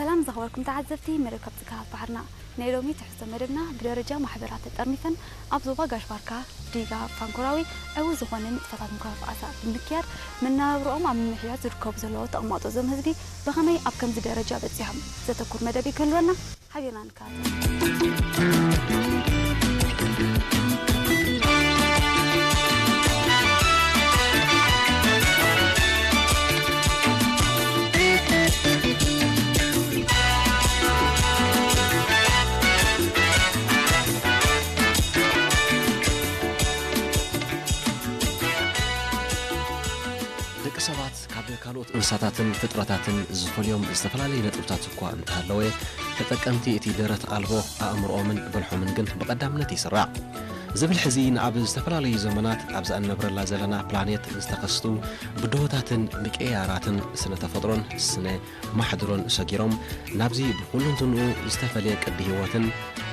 سلام زخبركم تعزفتي مركب تكهات بحرنا نيرومي تحت مدبنا بدرجة محبرات الترميثن أبزوبا قاشباركا ديغا فانكوراوي أو زخوانين اتفتات مكافأة بالمكيار من نابرؤهم عم محيات ركوب زلو تقماطو زمهزبي بغمي أبكم بدرجة بتسيهم ستكون مدبي كلنا حبينا نكاتب ሰባት ካብ ካልኦት እንስሳታትን ፍጥረታትን ዝፈልዮም ዝተፈላለዩ ነጥብታት እኳ እንተሃለወ ተጠቀምቲ እቲ ደረት አልቦ ኣእምሮኦምን በልሖምን ግን ብቀዳምነት ይስራዕ ዝብል ሕዚ ንኣብ ዝተፈላለዩ ዘመናት ኣብ ዝኣነብረላ ዘለና ፕላኔት ዝተኸስቱ ብድሆታትን ምቅያራትን ስነ ተፈጥሮን ስነ ማሕድሮን ሰጊሮም ናብዚ ብኩልንትንኡ ዝተፈልየ ቅዲ ህይወትን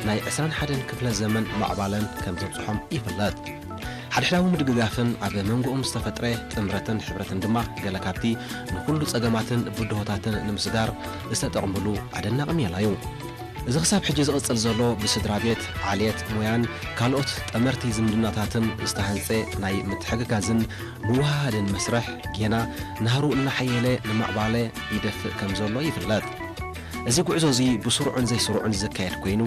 ናይ 21 ክፍለ ዘመን ማዕባለን ከም ዘብፅሖም ይፍለጥ ሓድሕዳዊ ምድግጋፍን ኣብ መንጎኦም ዝተፈጥረ ጥምረትን ሕብረትን ድማ ገለ ካብቲ ንኩሉ ፀገማትን ብድሆታትን ንምስጋር ዝተጠቕምሉ ኣደናቂ ሜላ እዩ እዚ ክሳብ ሕጂ ዝቕፅል ዘሎ ብስድራ ቤት ዓልየት ሞያን ካልኦት ጠመርቲ ዝምድናታትን ዝተሃንፀ ናይ ምትሕግጋዝን ምውሃድን መስርሕ ጌና ናህሩ እናሓየለ ንማዕባለ ይደፍእ ከም ዘሎ ይፍለጥ እዚ ጉዕዞ እዚ ብስሩዕን ዘይስሩዕን ዝካየድ ኮይኑ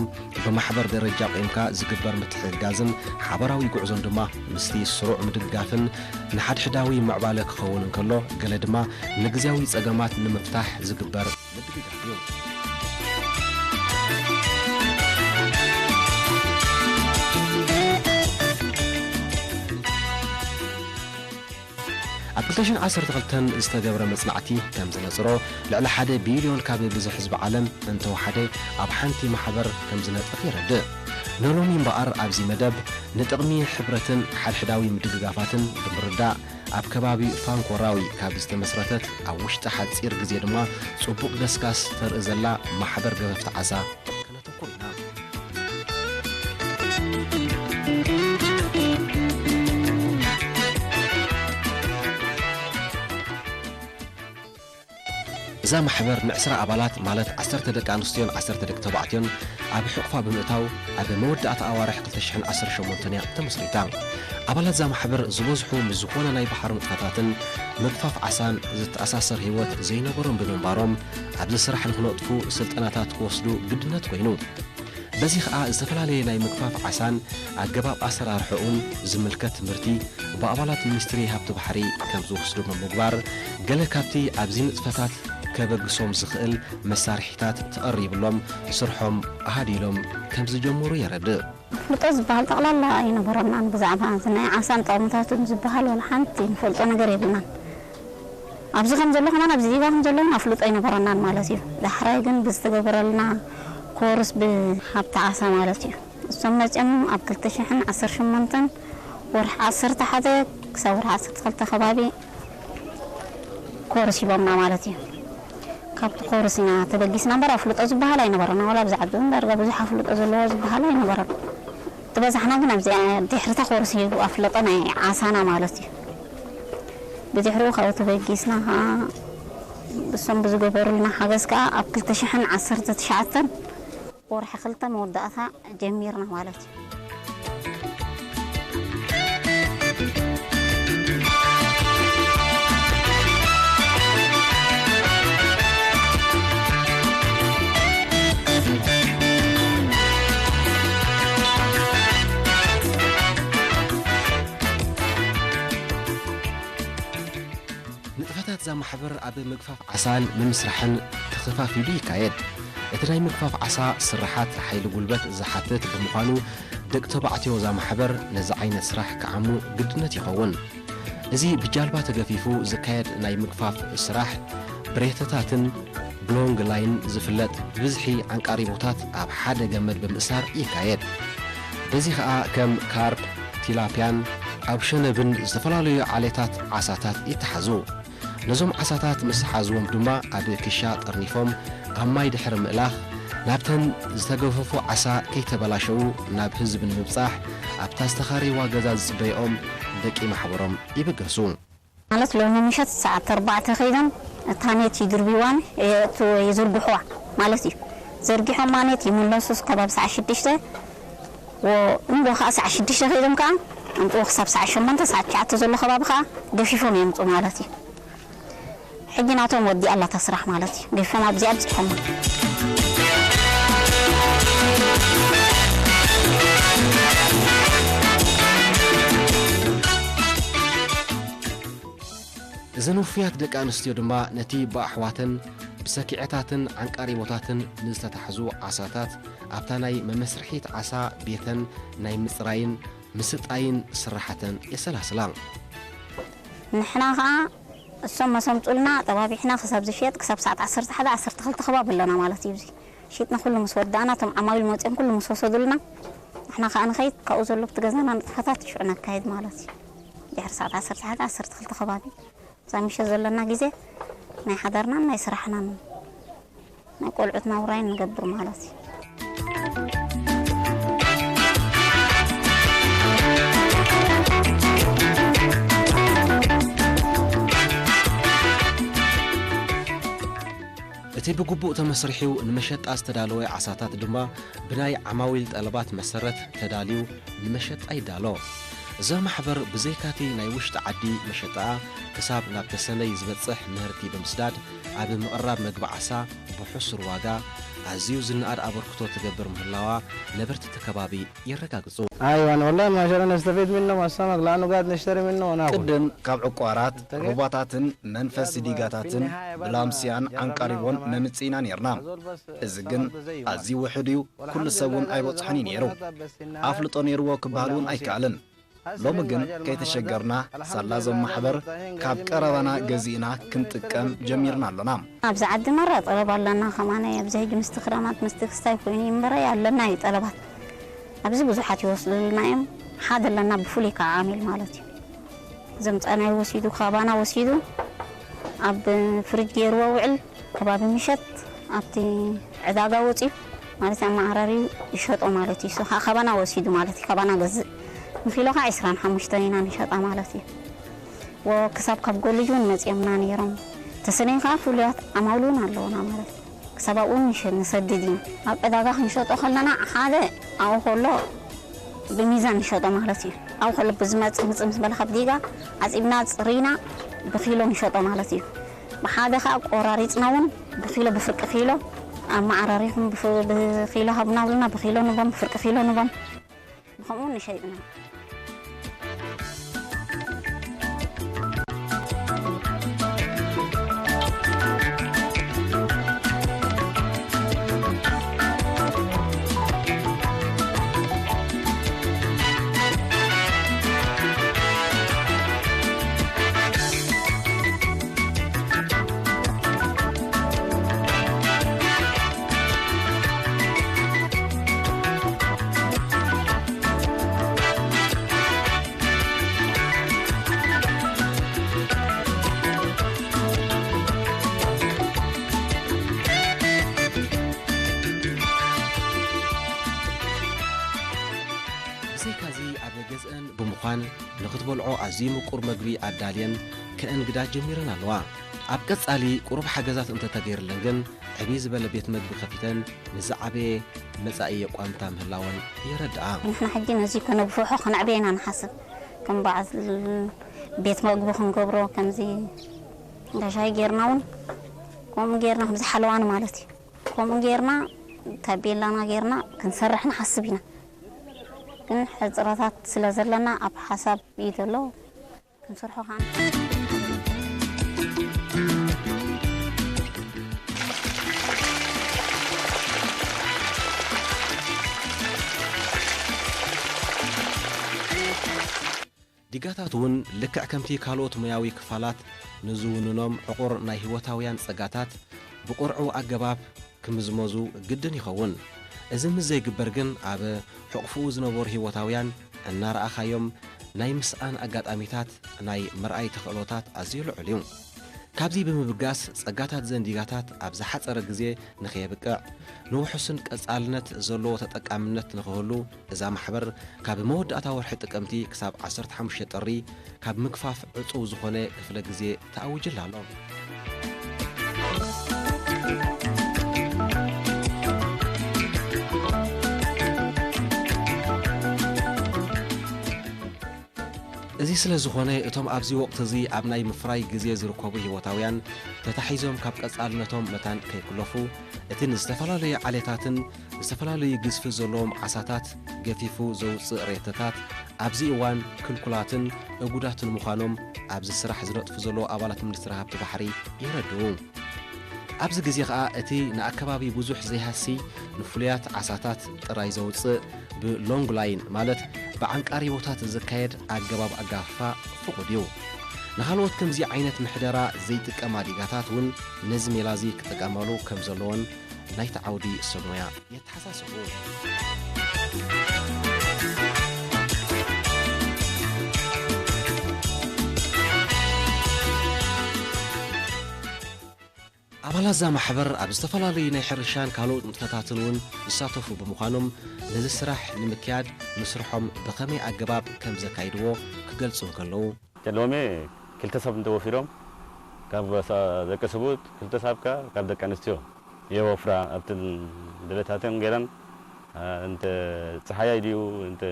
ብማሕበር ደረጃ ቆይምካ ዝግበር ምትሕግጋዝን ሓበራዊ ጉዕዞን ድማ ምስቲ ስሩዕ ምድግጋፍን ንሓድሕዳዊ ምዕባለ ክኸውን እንከሎ ገለ ድማ ንግዝያዊ ፀገማት ንምፍታሕ ዝግበር ምድግጋፍ እዩ ኣብ 2012 ዝተገብረ መጽናዕቲ ከም ዝነጽሮ ልዕሊ 1 ቢልዮን ካብ ብዝሕ ህዝቢ ዓለም እንተወሓደ ኣብ ሓንቲ ማሕበር ከም ዝነጥፍ ይረድእ ንሎሚ እምበኣር ኣብዚ መደብ ንጥቕሚ ሕብረትን ሓድሕዳዊ ምድግጋፋትን ብምርዳእ ኣብ ከባቢ ፋንኮራዊ ካብ ዝተመስረተት ኣብ ውሽጢ ሓፂር ግዜ ድማ ጽቡቕ ደስካስ ተርኢ ዘላ ማሕበር ገበፍቲ ዓሳ ከነተኩር ኢና እዛ ማሕበር ንዕስራ ኣባላት ማለት 10 ደቂ ኣንስትዮን 10 ደቂ ተባዕትዮን ኣብ ሕቑፋ ብምእታው ኣብ መወዳእታ ኣዋርሕ 2018 ተመስሪታ ኣባላት እዛ ማሕበር ዝበዝሑ ዝኾነ ናይ ባሕሪ ንጥፈታትን ምግፋፍ ዓሳን ዝተኣሳሰር ህይወት ዘይነበሮም ብምንባሮም ኣብዚ ስራሕ ንክነጥፉ ስልጠናታት ክወስዱ ግድነት ኮይኑ በዚ ከዓ ዝተፈላለየ ናይ ምግፋፍ ዓሳን ኣገባብ ኣሰራርሑን ዝምልከት ትምህርቲ ብኣባላት ሚኒስትሪ ሃብቲ ባሕሪ ከም ዝወስዱ ብምግባር ገለ ካብቲ ኣብዚ ንጥፈታት ከበግሶም ዝኽእል መሳርሒታት ተቐሪብሎም ስርሖም ኣሃዲሎም ከም ዝጀመሩ የረድእ ፍልጦ ዝበሃል ጠቕላላ ኣይነበረናን ብዛዕባ ናይ ዓሳን ጠቕምታቱን ዝበሃል ወላ ሓንቲ ንፈልጦ ነገር የብልናን ኣብዚ ከም ዘሎ ከማን ኣብዚ ዲባ ከም ዘሎ ኣፍልጦ ኣይነበረናን ማለት እዩ ዳሕራይ ግን ብዝተገበረልና ኮርስ ብሃብቲ ዓሳ ማለት እዩ እሶም መፅኦም ኣብ 2018 ወርሒ 11 ክሳብ ወርሒ 12 ከባቢ ኮርስ ይቦምና ማለት እዩ ካብቲ ኮርስና ተበጊስና እምበር ኣፍልጦ ዝበሃል ኣይነበረና ወላ ብዛዕባ ዳርጋ ብዙሕ ኣፍልጦ ዘለዎ ዝበሃል ኣይነበረን ትበዛሕና ግን ኣብዚ ድሕርታ ኮርስ ሂቡ ኣፍልጦ ናይ ዓሳና ማለት እዩ ብድሕሪኡ ካብኡ ተበጊስና ከዓ እሶም ብዝገበሩልና ሓገዝ ከዓ ኣብ 2019 ወርሒ 2 መወዳእታ ጀሚርና ማለት እዩ ንጥፈታት ዛ ማሕበር ኣብ ምግፋፍ ዓሳን ንምስራሕን ተኸፋፊሉ ይካየድ እቲ ናይ ምግፋፍ ዓሳ ስራሓት ሓይሊ ጉልበት ዝሓትት ብምዃኑ ደቂ ተባዕትዮ ዛ ማሕበር ነዚ ዓይነት ስራሕ ክዓሙ ግድነት ይኸውን እዚ ብጃልባ ተገፊፉ ዝካየድ ናይ ምግፋፍ ስራሕ ብሬተታትን ብሎንግ ላይን ዝፍለጥ ብዝሒ ዓንቃሪቦታት ኣብ ሓደ ገመድ ብምእሳር ይካየድ በዚ ከዓ ከም ካርፕ ቲላፒያን ኣብ ሸነብን ዝተፈላለዩ ዓሌታት ዓሳታት ይተሓዙ ነዞም ዓሳታት ምስ ሓዝዎም ድማ ኣብ ክሻ ጠርኒፎም ኣብ ማይ ድሕሪ ምእላኽ ናብተን ዝተገፈፉ ዓሳ ከይተበላሸው ናብ ህዝቢ ንምብፃሕ ኣብታ ዝተኻሪዋ ገዛ ዝፅበይኦም ደቂ ማሕበሮም ይብገሱ ማለት ሎሚ ምሸት ሰዓት 4 ከይደን ታኔት ይድርቢዋን يزربحوا مالتي زرقيهم مانيت يملسوس كباب ساعة 6 ونبغى خاص 6 خيدهم كان أنتوا خصاب ساعة 8 ساعة 9 زلوا خباب خا دفيفهم يمطوا مالتي حجناتهم ودي الله تسرح مالتي دفيفهم أبزي أبزحهم إذن وفيات دك أنستيو دما نتي بأحواتن بسكيعتاتن عنقاري موتاتن نزتتحزو عصاتات أبتاناي ممسرحيت عصا بيتن ناي مصراين مسطاين سرحتن يسلاسلان نحنا خا السما سمطلنا طبابي احنا خساب زفيت كساب ساعة 10 12 خباب لنا مالتي بزي شيتنا كل مسودانا تم عمايل موطين كل مسوسدلنا احنا خا انا خيت كاوزلو بتغزانا نطفتات شو انا كايد مالتي دحر ساعة 10 12 خبابي زامش زلنا غيزه ناي حضرنا ناي سرحنا ناي قلعتنا وراين نقبر مالتي እቲ ብግቡእ ተመስሪሒው ንመሸጣ ዝተዳለወ ዓሳታት ድማ ብናይ ዓማዊል ጠለባት መሰረት ተዳልዩ ንመሸጣ ይዳሎ እዛ ማሕበር ብዘይካቲ ናይ ውሽጢ ዓዲ መሸጣ ክሳብ ናብ ተሰነይ ዝበፅሕ ምህርቲ ብምስዳድ ኣብ ምቕራብ መግቢ ዓሳ ብሕሱር ዋጋ ኣዝዩ ዝነኣድ ኣበርክቶ ትገብር ምህላዋ ነበርቲ ተከባቢ ይረጋግጹ ايوه والله ما شاء الله نستفيد منه السمك لانه قاعد نشتري منه وناخذ قدم كاب عقارات رباطاتن منفس ديغاتاتن بلامسيان عنقريبون ممصينا نيرنا ازغن ازي وحديو كل سبون ايبصحني نيرو افلطو نيرو كبالون ايكالن لو مغن كيتشجرنا سلازم محبر كاب قربنا غزينا كنطقم جميرنا لنا ابز عد مره طلب لنا كمان يبزهج مستخدمات مستخستاي كويني مره يالنا يطلبات أبز بزحات يوصل لنا يوم حاد لنا بفولي كعامل مالتي زمت أنا وسيدو خابانا وسيدو أب فرج يروى وعل كباب مشت أبتي عداقة وطيب مالتي أما عراري يشطو مالتي سو خابانا وسيدو مالتي خابانا غز مخيلوها عسران حمشتينا نشطا مالتي وكساب كاب قوليجون مزيمنا نيرم تسنين خافوليات أمولون اللونا مالتي سباقون نشد نسددين أبدا نشطو خلنا حاجة أو خلو بميزان نشطو مالتي أو خلو بزمات مصمص بالخب ديغا عزيبنا صرينا بخيلو نشطو مالتي بحاجة خاب قراريت نون بخيلو بفرق خيلو أما عراريهم بخيلو هبنا ولنا بخيلو نظام بفرق خيلو نظام بخمون نشيئنا بمخان نختبلعو عزيم قرب مجبي عدالين كأنجدا جميرنا لوا أبقت علي قرب حجزات أنت تغير لنجن عبيز بلا بيت مجبي خفيتن نزعبي مسائي قانتام هلاون يردعا نحن حجينا زي كنا بفوحو خنعبينا نحسب كم بعض بيت مجبي خنقبرو كم زي دشاي غيرناون كم غيرنا خمس حلوان مالتي كم غيرنا تبيلنا غيرنا كنسرح نحسبنا كن حضرات سلازلنا أب حسب يدلو كنسرحو خان ديغاتاتون لكع كمتي كالوت مياوي كفالات نزوننوم عقور ناي هوتاويان صغاتات بقرعو أجباب كمزموزو جدن يخون إذن مزيق برجن عب حقفو زنبور هوتاويان النار أخايم ناي مسأن أجاد أميتات ناي مرأي تخلوتات أزيلو عليهم كابزي بمبقاس صغاتات زنديغاتات أبزحات أرقزي نخيبقع نو حسن كأسألنت زلو تتأكامنت نخولو إذا محبر كاب مود أتاور حتى كمتي كساب 15 طري كاب مكفاف عطو زخوني كفلقزي تأوجل لهم እዚ ስለ ዝኾነ እቶም ኣብዚ ወቅት እዚ ኣብ ናይ ምፍራይ ግዜ ዝርከቡ ህይወታውያን ተታሒዞም ካብ ቀጻልነቶም መታን ከይክለፉ እቲ ንዝተፈላለዩ ዓሌታትን ዝተፈላለዩ ግዝፊ ዘለዎም ዓሳታት ገፊፉ ዘውፅእ ሬተታት ኣብዚ እዋን ክልኩላትን እጉዳትን ምዃኖም ኣብዚ ስራሕ ዝነጥፉ ዘለዉ ኣባላት ሚኒስትሪ ሃብቲ ባሕሪ ይረድኡ። ኣብዚ ግዜ ከዓ እቲ ንኣከባቢ ብዙሕ ዘይሃሲ ንፍሉያት ዓሳታት ጥራይ ዘውፅእ ብሎንግ ላይን ማለት ብዓንቃሪ ቦታት ዝካየድ ኣገባብ ኣጋፋ ፍቑድ እዩ። ንኻልኦት ከምዚ ዓይነት ምሕደራ ዘይጥቀማ ዲጋታት እውን ነዚ ሜላ እዚ ክጥቀማሉ ከም ዘለዎን ናይቲ ዓውዲ ሰሞያ የተሓሳሰቡ ኣባላት ዛ ማሕበር ኣብ ዝተፈላለዩ ናይ ሕርሻን ካልኦት ንጥፈታትን እውን ዝሳተፉ ብምዃኖም ነዚ ስራሕ ንምክያድ ምስርሖም ብኸመይ ኣገባብ ከም ዘካይድዎ ክገልጹ ከለዉ ሎሚ ክልተ ሰብ እንተወፊሮም ካብ ደቂ ሰቡት ክልተ ሰብካ ካብ ደቂ ኣንስትዮ የወፍራ ኣብቲ ድሌታትን ገይረን እንተ ፀሓያይ ድዩ እንተ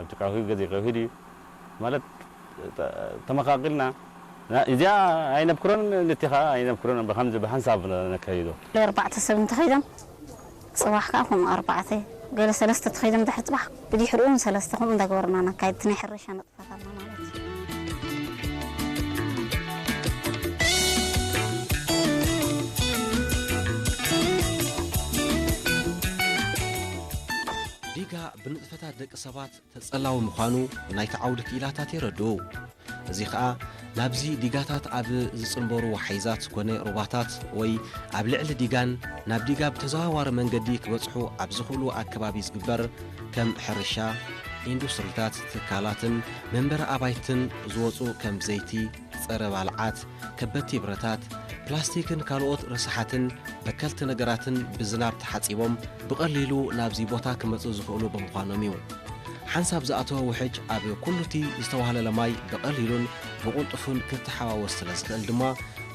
ኣብቲ ቃውሒ ገዜ ቀውሒ ድዩ ማለት ተመኻቂልና إذا أين بكرون نتخا أين بكرون بخمسة بحنساب نكيدو. لأربعة سبعة تخيدم صباح كافهم أربعة قال ثلاثة تخيدم تحت صباح بدي حرقون ثلاثة هم دقورنا أنا كايد تنحرش أنا ديكا بنطفتات دق سبات تتصلاو مخانو نايت عودك إلاتات يردو እዚ ከዓ ናብዚ ዲጋታት ኣብ ዝጽንበሩ ሓይዛት ኮነ ሩባታት ወይ ኣብ ልዕሊ ዲጋን ናብ ዲጋ ብተዘዋዋሪ መንገዲ ክበጽሑ ኣብ ዝኽእሉ ኣከባቢ ዝግበር ከም ሕርሻ ኢንዱስትሪታት ትካላትን መንበሪ ኣባይትን ዝወፁ ከም ዘይቲ ፀረ ባልዓት ከበቲ ብረታት ፕላስቲክን ካልኦት ርስሓትን በከልቲ ነገራትን ብዝናብ ተሓጺቦም ብቐሊሉ ናብዚ ቦታ ክመጽኡ ዝኽእሉ ብምዃኖም እዩ ሓንሳብ ዝኣተወ ውሕጅ ኣብ ኩሉቲ ዝተዋህለለ ማይ ብቐሊሉን ብቕልጡፍን ክትሓዋወስ ስለ ዝኽእል ድማ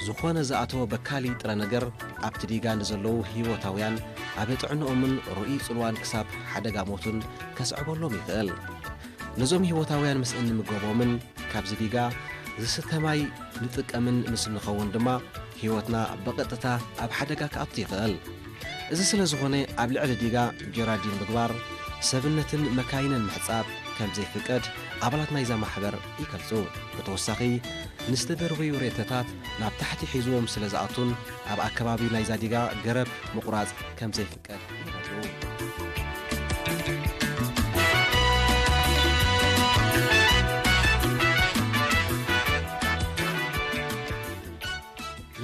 ዝኾነ ዝኣተወ በካሊ ጥረ ነገር ኣብቲ ዲጋ ንዘለዉ ህይወታውያን ኣብ ጥዕንኦምን ርኡይ ጽልዋን ክሳብ ሓደጋ ሞትን ከስዕበሎም ይኽእል ነዞም ህይወታውያን ምስ እንምገቦምን ካብዚ ዲጋ ዝስተ ማይ ንጥቀምን ምስ ንኸውን ድማ ህይወትና በቐጥታ ኣብ ሓደጋ ክኣቱ ይኽእል እዚ ስለ ዝኾነ ኣብ ልዕሊ ዲጋ ጀራዲን ምግባር ሰብነትን መካይንን ምሕጻብ ከም ዘይፍቀድ ኣባላት ናይዛ ማሕበር ይገልጹ ብተወሳኺ ንዝተደርበዩ ሬተታት ናብ ታሕቲ ሒዝዎም ስለ ዝኣቱን ኣብ ኣከባቢ ናይዛ ዲጋ ገረብ ምቑራጽ ከም ዘይፍቀድ ይገልጹ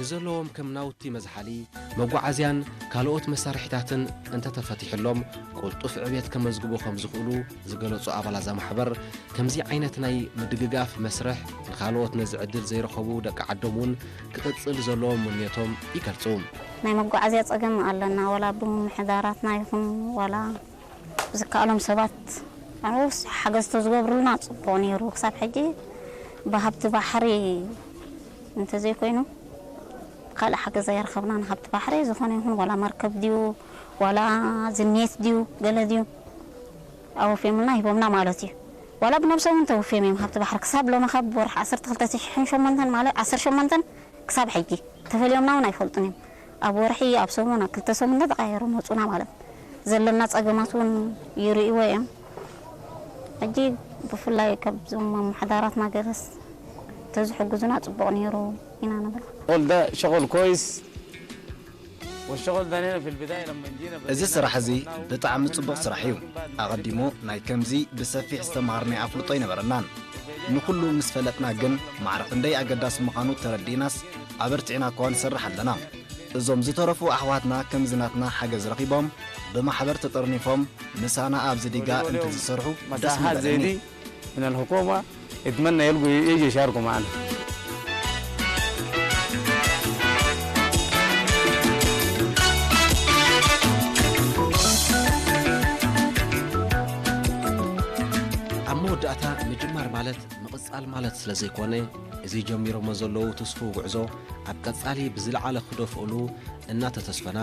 ንዘለዎም ከም ናውቲ መዝሓሊ መጓዓዝያን ካልኦት መሳርሒታትን እንተተፈቲሕሎም ቁልጡፍ ዕብየት ከመዝግቡ ከም ዝኽእሉ ዝገለጹ ኣባላት ዛ ማሕበር ከምዚ ዓይነት ናይ ምድግጋፍ መስርሕ ንኻልኦት ነዚ ዕድል ዘይረኸቡ ደቂ ዓዶም እውን ክቕጽል ዘለዎም ምንየቶም ይገልጹ ናይ መጓዓዝያ ፀገም ኣለና ወላ ብምሕዳራትና ይኹን ወላ ዝከኣሎም ሰባት ኣነስ ሓገዝ ተዝገብሩልና ጽቡቕ ነይሩ ክሳብ ሕጂ ብሃብቲ ባሕሪ እንተዘይኮይኑ قال حاجة زي رخبنا نخبط بحري زخوني هون ولا مركب ديو ولا زنيت ديو قال ديو أو في منا يبغى مالتي ولا بنفسه أنت وفي مين خبط بحر كسب لو ما خب ورح عصرت خلطة حين شو منتن ماله عصر شو منتن كسب حقي تفعل يومنا ونايفلتني أبو رحي أبسمونا كل تسمونا تغيروا موتونا ماله زل الناس أجمعتون يري ويا أجي بفلا يكبزون محضرات ما جلس تزحق جزنات بعنيرو هنا نبلا الشغل ده شغل كويس والشغل ده هنا في البدايه لما جينا እዚ ስራሕ እዚ ብጣዕሚ ጽቡቕ ስራሕ እዩ ኣቐዲሙ ናይ ከምዚ ብሰፊሕ ዝተምሃርናይ ኣፍልጦ ይነበረናን ንኩሉ ምስ ፈለጥና ግን ማዕረፍ እንደይ ኣገዳሲ ምዃኑ ተረዲናስ ኣበርቲዕና እኳ ንሰርሕ ኣለና እዞም ዝተረፉ ኣሕዋትና ከምዝናትና ሓገዝ ረኺቦም ብማሕበር ተጠርኒፎም ምሳና ኣብዚ ዲጋ እንትዝሰርሑ ደስ ምበለኒ من الحكومة اتمنى يلقوا يجي يشاركوا معنا መወዳእታ ምጅማር ማለት ምቕጻል ማለት ስለ ዘይኮነ እዚ ጀሚሮሞ ዘለዉ ተስፉ ጉዕዞ ኣብ ቀጻሊ ብዝለዓለ ክደፍእሉ እናተተስፈና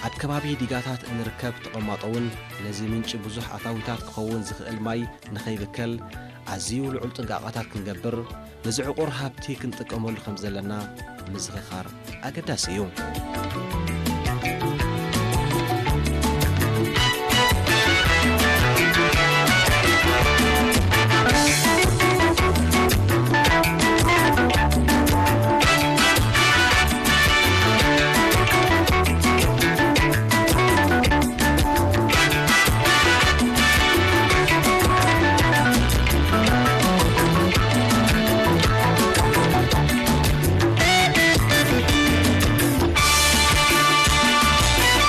ኣብ ከባቢ ዲጋታት እንርከብ ተቐማጠውን ነዚ ምንጭ ብዙሕ ኣታዊታት ክኸውን ዝኽእል ማይ ንኸይብከል ኣዝዩ ልዑል ጥንቃቐታት ክንገብር ንዝዕቑር ሃብቲ ክንጥቀመሉ ከም ዘለና ምዝኽኻር ኣገዳሲ እዩ